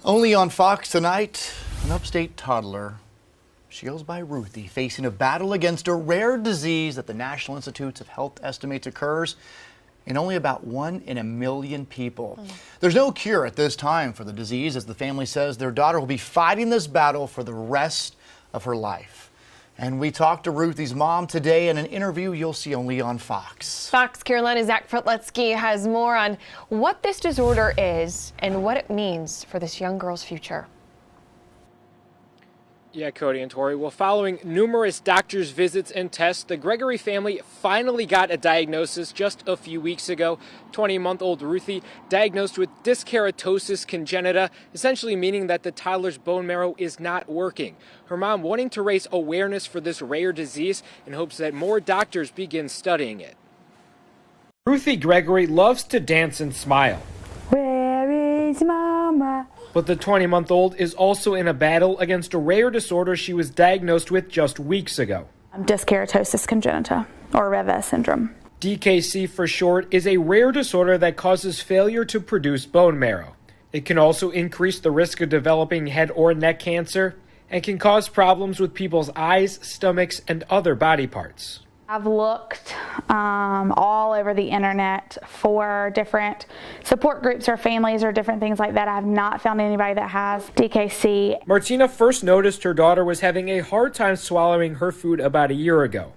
Only on Fox tonight, an upstate toddler. She goes by Ruthie, facing a battle against a rare disease that the National Institutes of Health estimates occurs in only about 1 in a million people. There's no cure at this time for the disease, as the family says their daughter will be fighting this battle for the rest of her life. And we talked to Ruthie's mom today in an interview you'll see only on Fox. Fox Carolina's Prelutsky has more on what this disorder is and what it means for this young girl's future. Yeah, Cody and Tori. Well, following numerous doctor's visits and tests, the Gregory family finally got a diagnosis just a few weeks ago. 20-month-old Ruthie diagnosed with dyskeratosis congenita, essentially meaning that the toddler's bone marrow is not working. Her mom wanting to raise awareness for this rare disease in hopes that more doctors begin studying it. Ruthie Gregory loves to dance and smile. Where is Mama? But the 20-month-old is also in a battle against a rare disorder she was diagnosed with just weeks ago. Dyskeratosis congenita, or Revesz syndrome. DKC for short is a rare disorder that causes failure to produce bone marrow. It can also increase the risk of developing head or neck cancer and can cause problems with people's eyes, stomachs, and other body parts. I've looked all over the internet for different support groups or families or different things like that. I have not found anybody that has DKC. Martina first noticed her daughter was having a hard time swallowing her food about a year ago.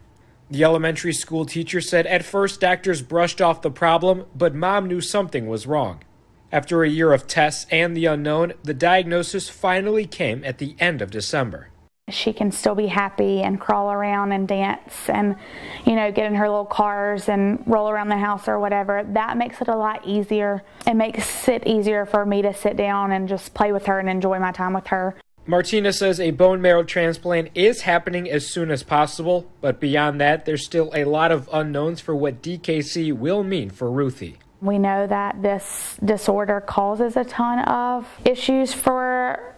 The elementary school teacher said at first doctors brushed off the problem, but mom knew something was wrong. After a year of tests and the unknown, the diagnosis finally came at the end of December. She can still be happy and crawl around and dance and, get in her little cars and roll around the house or whatever. That makes it a lot easier. It makes it easier for me to sit down and just play with her and enjoy my time with her. Martina says a bone marrow transplant is happening as soon as possible, but beyond that, there's still a lot of unknowns for what DKC will mean for Ruthie. We know that this disorder causes a ton of issues for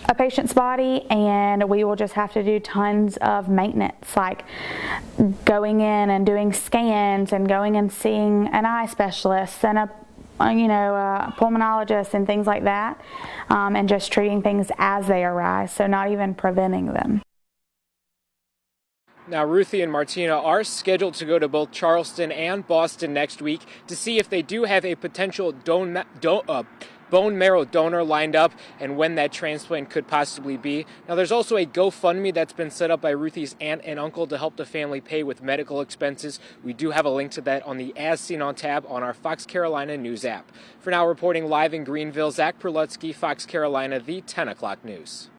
a patient's body, and we will just have to do tons of maintenance, like going in and doing scans and going and seeing an eye specialist and a pulmonologist and things like that, and just treating things as they arise, so not even preventing them. Now, Ruthie and Martina are scheduled to go to both Charleston and Boston next week to see if they do have a potential bone marrow donor lined up and when that transplant could possibly be. Now, there's also a GoFundMe that's been set up by Ruthie's aunt and uncle to help the family pay with medical expenses. We do have a link to that on the As Seen On tab on our Fox Carolina News app. For now, reporting live in Greenville, Prelutsky, Fox Carolina, the 10 o'clock news.